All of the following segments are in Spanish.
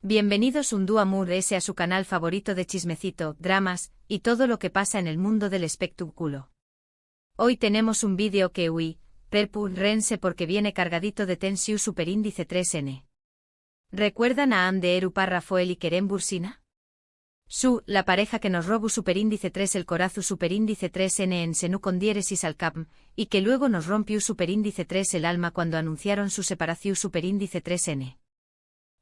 Bienvenidos un día más a su canal favorito de chismecito, dramas, y todo lo que pasa en el mundo del espectáculo. Hoy tenemos un vídeo que rense porque viene cargadito de tensiu superíndice 3N. ¿Recuerdan a Ande Eru Rafael y Kerem Bursina? La pareja que nos robó superíndice 3 el corazu superíndice 3N en Senú con diéresis al capm, y que luego nos rompió superíndice 3 el alma cuando anunciaron su separación superíndice 3N.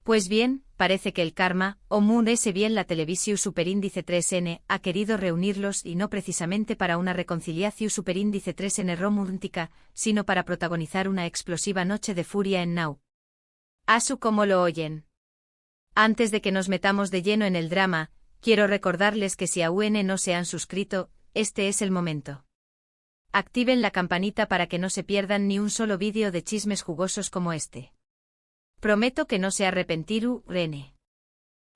Pues bien, parece que el karma, o Moon ese bien la televisión superíndice 3N, ha querido reunirlos y no precisamente para una reconciliación superíndice 3N romántica, sino para protagonizar una explosiva noche de furia en Now. Asu como lo oyen. Antes de que nos metamos de lleno en el drama, quiero recordarles que si aún no se han suscrito, este es el momento. Activen la campanita para que no se pierdan ni un solo vídeo de chismes jugosos como este. Prometo que no se arrepentirú, Rene.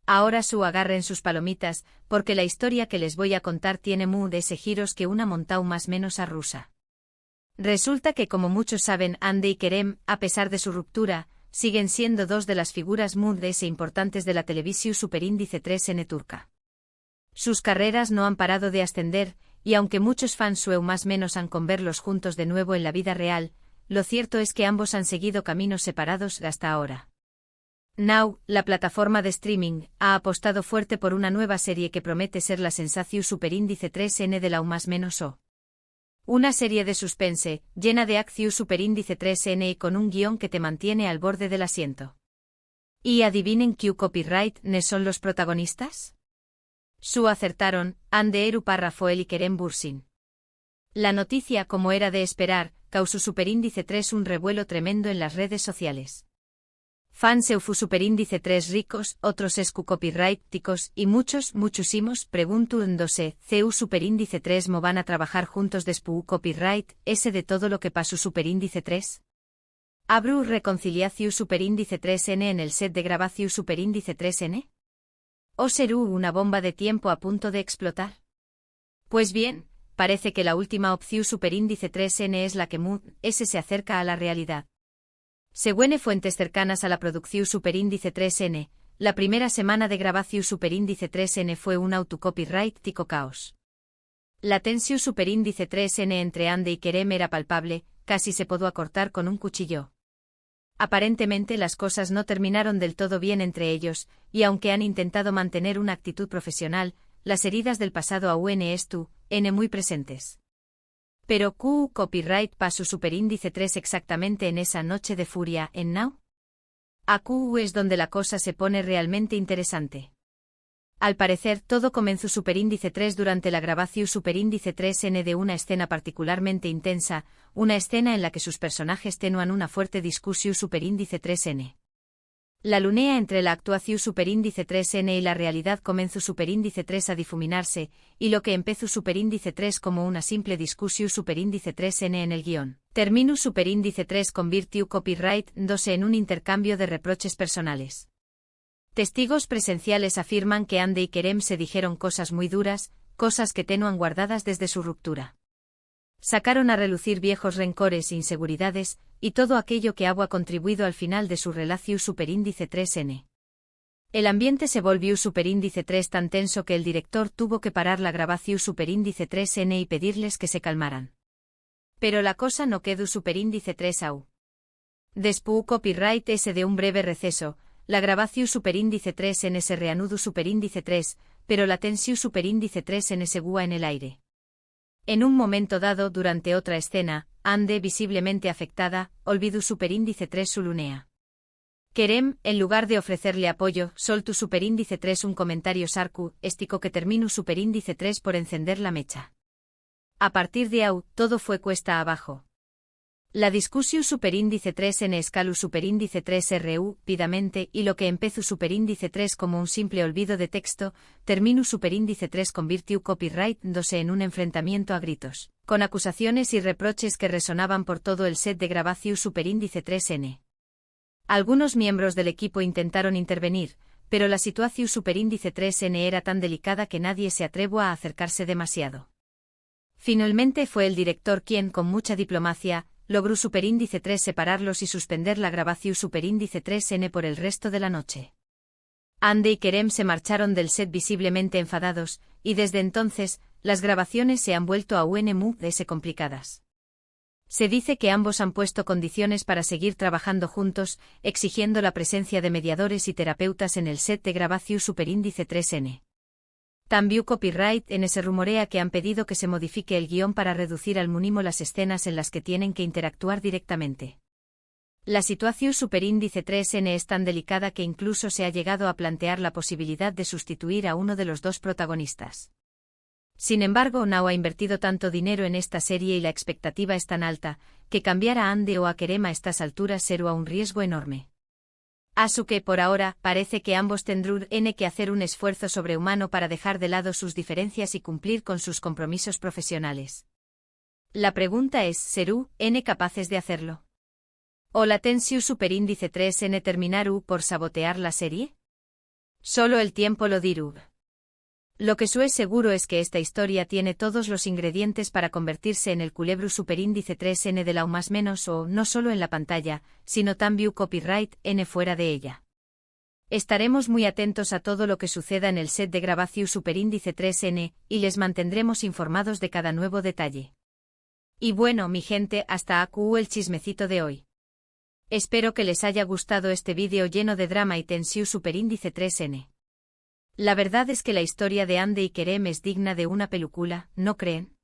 Ahora agarren sus palomitas, porque la historia que les voy a contar tiene de ese giros que una montau más menos a rusa. Resulta que como muchos saben Ande y Kerem, a pesar de su ruptura, siguen siendo dos de las figuras de ese importantes de la televisión superíndice 3N turca. Sus carreras no han parado de ascender, y aunque muchos fans más menos han con verlos juntos de nuevo en la vida real, lo cierto es que ambos han seguido caminos separados hasta ahora. Now, la plataforma de streaming, ha apostado fuerte por una nueva serie que promete ser la sensación superíndice 3N de la más menos o. Una serie de suspense, llena de acción superíndice 3N y con un guión que te mantiene al borde del asiento. ¿Y adivinen qué copyright ne son los protagonistas? Acertaron, Ande Eru Rafael y Kerem Bürsin. La noticia, como era de esperar, causó superíndice 3 un revuelo tremendo en las redes sociales. Fans eufu superíndice 3 ricos, otros escu copyrighticos y muchísimos preguntándose, ¿CU superíndice 3 mo van a trabajar juntos despu copyright, ese de todo lo que pasó superíndice 3? ¿Habrá reconciliación superíndice 3N en el set de grabación superíndice 3N? ¿O serú una bomba de tiempo a punto de explotar? Pues bien, parece que la última opción superíndice 3N es la que se acerca a la realidad. Según fuentes cercanas a la producción superíndice 3N, la primera semana de grabación superíndice 3N fue un autocopyrightico caos. La tensión superíndice 3N entre Ande y Kerem era palpable, casi se pudo acortar con un cuchillo. Aparentemente las cosas no terminaron del todo bien entre ellos, y aunque han intentado mantener una actitud profesional, las heridas del pasado aún están muy presentes. Pero ¿Q copyright pasó superíndice 3 exactamente en esa noche de furia en Now? A Q es donde la cosa se pone realmente interesante. Al parecer todo comenzó superíndice 3 durante la grabación superíndice 3N de una escena particularmente intensa, una escena en la que sus personajes tenuan una fuerte discusión superíndice 3N. La lunea entre la actuación superíndice 3N y la realidad comenzó superíndice 3 a difuminarse, y lo que empezó superíndice 3 como una simple discusión superíndice 3N en el guión, terminó superíndice 3 convirtió copyright dándose en un intercambio de reproches personales. Testigos presenciales afirman que Ande y Kerem se dijeron cosas muy duras, cosas que tenuan guardadas desde su ruptura. Sacaron a relucir viejos rencores e inseguridades, y todo aquello que ha contribuido al final de su relación superíndice 3N. El ambiente se volvió superíndice 3 tan tenso que el director tuvo que parar la grabación superíndice 3N y pedirles que se calmaran. Pero la cosa no quedó superíndice 3 au. Después copyright ese de un breve receso, la grabación superíndice 3N se reanudó superíndice 3, pero la tensión superíndice 3N seguía en el aire. En un momento dado durante otra escena, Ande visiblemente afectada, olvidó superíndice 3 su lunea. Kerem, en lugar de ofrecerle apoyo, soltó superíndice 3 un comentario sarcástico que terminó superíndice 3 por encender la mecha. A partir de ahí, todo fue cuesta abajo. La discusión superíndice 3 en escalu superíndice 3 rápidamente y lo que empezó superíndice 3 como un simple olvido de texto, terminó superíndice 3 convirtió copyright dándose en un enfrentamiento a gritos, con acusaciones y reproches que resonaban por todo el set de grabación superíndice 3N. Algunos miembros del equipo intentaron intervenir, pero la situación superíndice 3N era tan delicada que nadie se atrevió a acercarse demasiado. Finalmente fue el director quien, con mucha diplomacia, logró superíndice 3 separarlos y suspender la grabación superíndice 3N por el resto de la noche. Andy y Kerem se marcharon del set visiblemente enfadados, y desde entonces, las grabaciones se han vuelto aún muy complicadas. Se dice que ambos han puesto condiciones para seguir trabajando juntos, exigiendo la presencia de mediadores y terapeutas en el set de grabación superíndice 3N. También Copyright se rumorea que han pedido que se modifique el guión para reducir al mínimo las escenas en las que tienen que interactuar directamente. La situación superíndice 3N es tan delicada que incluso se ha llegado a plantear la posibilidad de sustituir a uno de los dos protagonistas. Sin embargo, Now ha invertido tanto dinero en esta serie y la expectativa es tan alta, que cambiar a Andy o a Kerem a estas alturas será un riesgo enorme. Así que por ahora, parece que ambos tendrán que hacer un esfuerzo sobrehumano para dejar de lado sus diferencias y cumplir con sus compromisos profesionales. La pregunta es, ¿serán capaces de hacerlo? ¿O la tensión superíndice 3N terminará por sabotear la serie? Solo el tiempo lo dirá. Lo que es seguro es que esta historia tiene todos los ingredientes para convertirse en el culebro superíndice 3N de la más menos o no solo en la pantalla, sino también Copyright N fuera de ella. Estaremos muy atentos a todo lo que suceda en el set de grabación superíndice 3N y les mantendremos informados de cada nuevo detalle. Y bueno, mi gente, hasta aquí el chismecito de hoy. Espero que les haya gustado este vídeo lleno de drama y tensión superíndice 3N. La verdad es que la historia de Andy y Kerem es digna de una película, ¿no creen?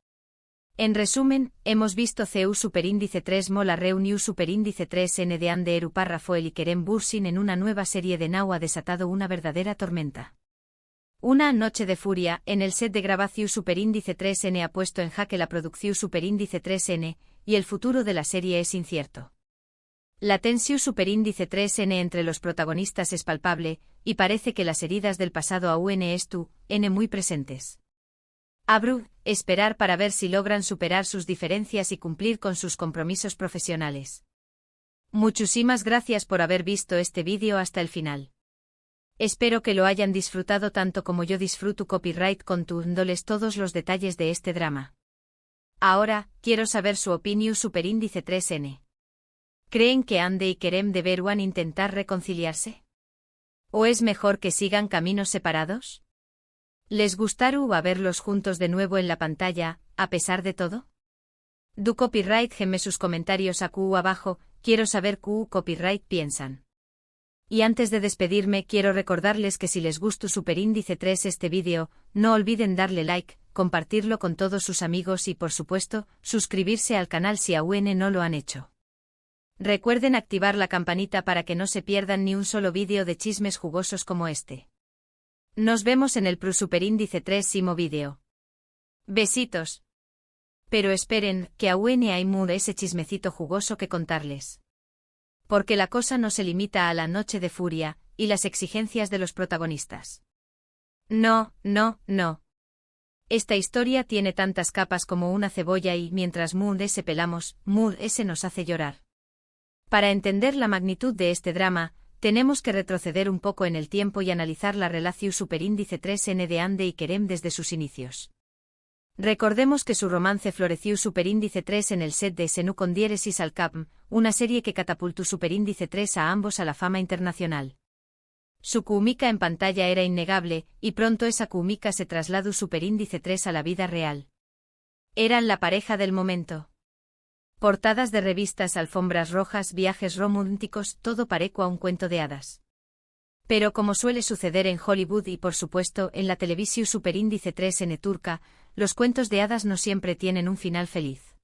En resumen, hemos visto CU superíndice 3 mola reunión superíndice 3N de Andy Eru Rafael y Kerem Bürsin en una nueva serie de Now ha desatado una verdadera tormenta. Una noche de furia, en el set de grabación superíndice 3N ha puesto en jaque la producción superíndice 3N, y el futuro de la serie es incierto. La tensión superíndice 3N entre los protagonistas es palpable, y parece que las heridas del pasado aún están muy presentes. Habrá esperar para ver si logran superar sus diferencias y cumplir con sus compromisos profesionales. Muchísimas gracias por haber visto este vídeo hasta el final. Espero que lo hayan disfrutado tanto como yo disfruto Copyright contándoles todos los detalles de este drama. Ahora, quiero saber su opinión superíndice 3N. ¿Creen que Andy y Kerem deberán intentar reconciliarse? ¿O es mejor que sigan caminos separados? ¿Les gustará verlos juntos de nuevo en la pantalla, a pesar de todo? Du Copyright geme sus comentarios aquí abajo, quiero saber qué Copyright piensan. Y antes de despedirme quiero recordarles que si les gustó superíndice 3 este vídeo, no olviden darle like, compartirlo con todos sus amigos y por supuesto, suscribirse al canal si aún no lo han hecho. Recuerden activar la campanita para que no se pierdan ni un solo vídeo de chismes jugosos como este. Nos vemos en el superíndice 3º vídeo. Besitos. Pero esperen, que aún hay ese chismecito jugoso que contarles. Porque la cosa no se limita a la noche de furia, y las exigencias de los protagonistas. No. Esta historia tiene tantas capas como una cebolla y mientras se pelamos, ese nos hace llorar. Para entender la magnitud de este drama, tenemos que retroceder un poco en el tiempo y analizar la relación superíndice 3N de Andy y Kerem desde sus inicios. Recordemos que su romance floreció superíndice 3 en el set de Senu con Diéresis al Cap, una serie que catapultó superíndice 3 a ambos a la fama internacional. Su química en pantalla era innegable, y pronto esa química se trasladó superíndice 3 a la vida real. Eran la pareja del momento. Portadas de revistas, alfombras rojas, viajes románticos, todo pareció a un cuento de hadas. Pero como suele suceder en Hollywood y por supuesto en la televisión superíndice 3N turca, los cuentos de hadas no siempre tienen un final feliz.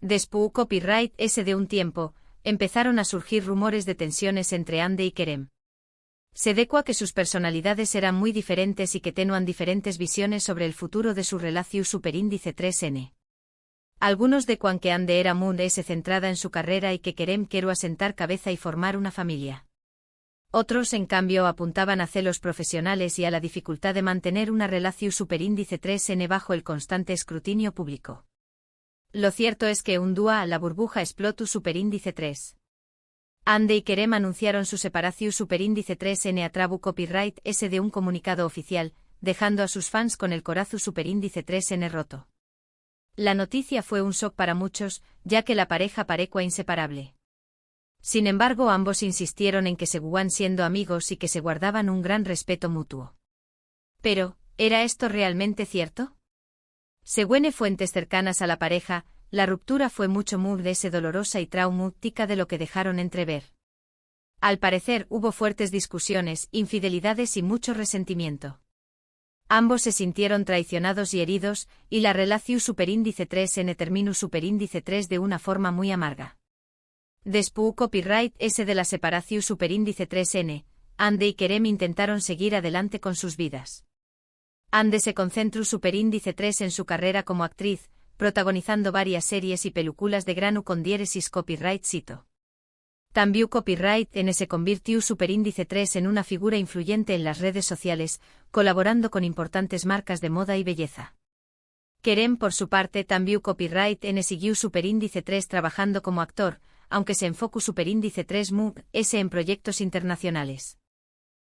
Después Copyright de un tiempo, empezaron a surgir rumores de tensiones entre Andy y Kerem. Se decía que sus personalidades eran muy diferentes y que tenían diferentes visiones sobre el futuro de su relación superíndice 3N. Algunos de que Andy era muy centrada en su carrera y que Kerem quiero asentar cabeza y formar una familia. Otros, en cambio, apuntaban a celos profesionales y a la dificultad de mantener una relación superíndice 3N bajo el constante escrutinio público. Lo cierto es que un día la burbuja explotó superíndice 3. Andy y Kerem anunciaron su separación superíndice 3N a través Copyright de un comunicado oficial, dejando a sus fans con el corazón superíndice 3N roto. La noticia fue un shock para muchos, ya que la pareja parecía inseparable. Sin embargo, ambos insistieron en que seguían siendo amigos y que se guardaban un gran respeto mutuo. Pero, ¿era esto realmente cierto? Según fuentes cercanas a la pareja, la ruptura fue mucho más dolorosa y traumática de lo que dejaron entrever. Al parecer, hubo fuertes discusiones, infidelidades y mucho resentimiento. Ambos se sintieron traicionados y heridos, y la relación superíndice 3N terminó superíndice 3 de una forma muy amarga. Después copyright S de la separación superíndice 3N, Andy y Kerem intentaron seguir adelante con sus vidas. Andy se concentró superíndice 3 en su carrera como actriz, protagonizando varias series y películas de grano con diéresis copyright cito. También copyright N se convirtió superíndice 3 en una figura influyente en las redes sociales, colaborando con importantes marcas de moda y belleza. Kerem por su parte también copyright N siguió superíndice 3 trabajando como actor, aunque se enfocó superíndice 3 S en proyectos internacionales.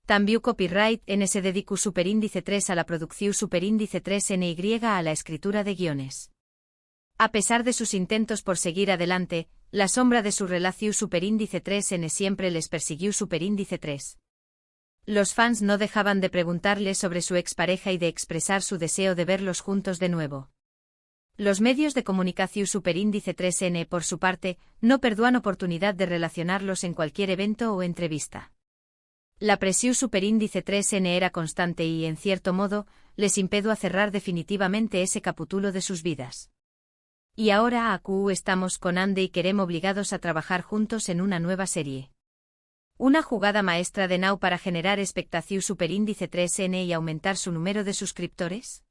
También copyright N se dedicó superíndice 3 a la producción superíndice 3 NY a la escritura de guiones. A pesar de sus intentos por seguir adelante, la sombra de su relación superíndice 3N siempre les persiguió superíndice 3. Los fans no dejaban de preguntarle sobre su expareja y de expresar su deseo de verlos juntos de nuevo. Los medios de comunicación superíndice 3N, por su parte, no perdían oportunidad de relacionarlos en cualquier evento o entrevista. La presión superíndice 3N era constante y, en cierto modo, les impedió a cerrar definitivamente ese capítulo de sus vidas. Y ahora aquí estamos con Andy y Kerem obligados a trabajar juntos en una nueva serie. Una jugada maestra de Now para generar expectación superíndice 3N y aumentar su número de suscriptores.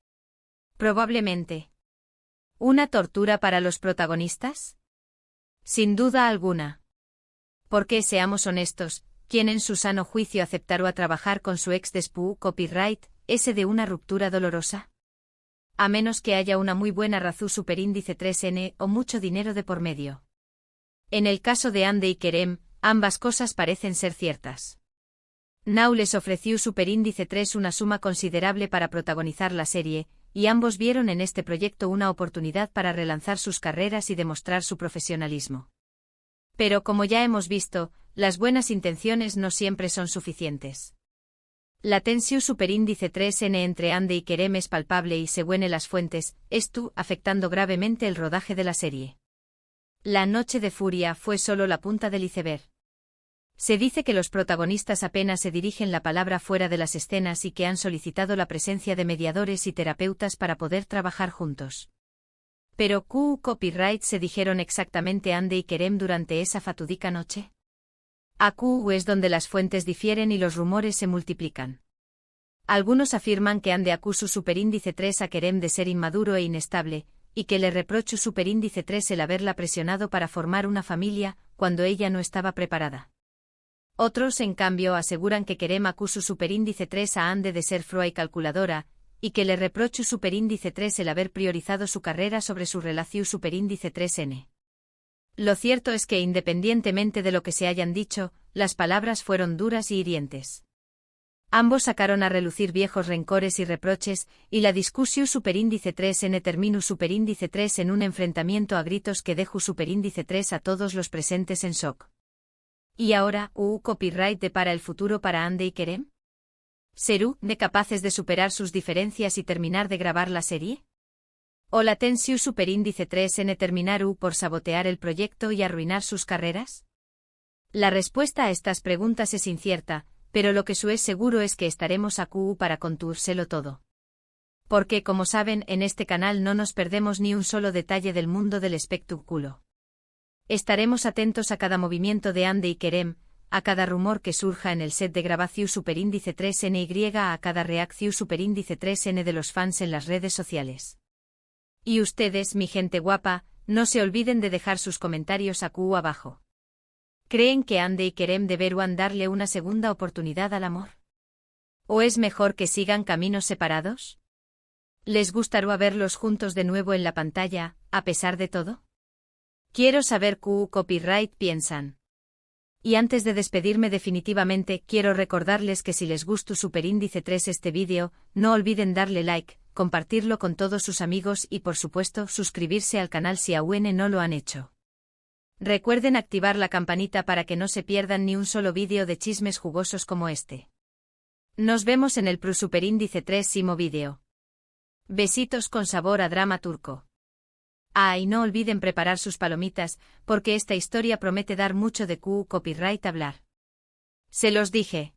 Probablemente. ¿Una tortura para los protagonistas? Sin duda alguna. Porque seamos honestos, ¿quién en su sano juicio aceptará trabajar con su ex después copyright S de una ruptura dolorosa? A menos que haya una muy buena razón superíndice 3N o mucho dinero de por medio. En el caso de Andy y Kerem, ambas cosas parecen ser ciertas. Now les ofreció superíndice 3 una suma considerable para protagonizar la serie, y ambos vieron en este proyecto una oportunidad para relanzar sus carreras y demostrar su profesionalismo. Pero como ya hemos visto, las buenas intenciones no siempre son suficientes. La tensión superíndice 3N entre Andy y Kerem es palpable y según las fuentes, esto afectando gravemente el rodaje de la serie. La noche de furia fue solo la punta del iceberg. Se dice que los protagonistas apenas se dirigen la palabra fuera de las escenas y que han solicitado la presencia de mediadores y terapeutas para poder trabajar juntos. Pero ¿qué copyright se dijeron exactamente Andy y Kerem durante esa fatídica noche? Aquí es donde las fuentes difieren y los rumores se multiplican. Algunos afirman que Andy acusa superíndice 3 a Kerem de ser inmaduro e inestable, y que le reprocha superíndice 3 el haberla presionado para formar una familia, cuando ella no estaba preparada. Otros, en cambio, aseguran que Kerem acusa superíndice 3 a Andy de ser froa y calculadora, y que le reprocha superíndice 3 el haber priorizado su carrera sobre su relación superíndice 3N. Lo cierto es que independientemente de lo que se hayan dicho, las palabras fueron duras y hirientes. Ambos sacaron a relucir viejos rencores y reproches, y la discusión superíndice 3N terminó superíndice 3 en un enfrentamiento a gritos que dejó superíndice 3 a todos los presentes en shock. ¿Y ahora, copyright depara el futuro para Andy y Kerem? ¿Serán capaces de superar sus diferencias y terminar de grabar la serie? ¿O la tensión superíndice 3N terminará por sabotear el proyecto y arruinar sus carreras? La respuesta a estas preguntas es incierta, pero lo que es seguro es que estaremos aquí para contárselo todo. Porque, como saben, en este canal no nos perdemos ni un solo detalle del mundo del espectáculo. Estaremos atentos a cada movimiento de Andy y Kerem, a cada rumor que surja en el set de grabación superíndice 3NY, a cada reacción superíndice 3N de los fans en las redes sociales. Y ustedes, mi gente guapa, no se olviden de dejar sus comentarios aquí abajo. ¿Creen que Andy y Kerem deberán darle una segunda oportunidad al amor? ¿O es mejor que sigan caminos separados? ¿Les gustará verlos juntos de nuevo en la pantalla, a pesar de todo? Quiero saber qué copyright piensan. Y antes de despedirme definitivamente, quiero recordarles que si les gustó superíndice 3 este vídeo, no olviden darle like, compartirlo con todos sus amigos y por supuesto suscribirse al canal si aún no lo han hecho. Recuerden activar la campanita para que no se pierdan ni un solo vídeo de chismes jugosos como este. Nos vemos en el Superíndice 3º vídeo. Besitos con sabor a drama turco. Y no olviden preparar sus palomitas, porque esta historia promete dar mucho de copyright hablar. Se los dije.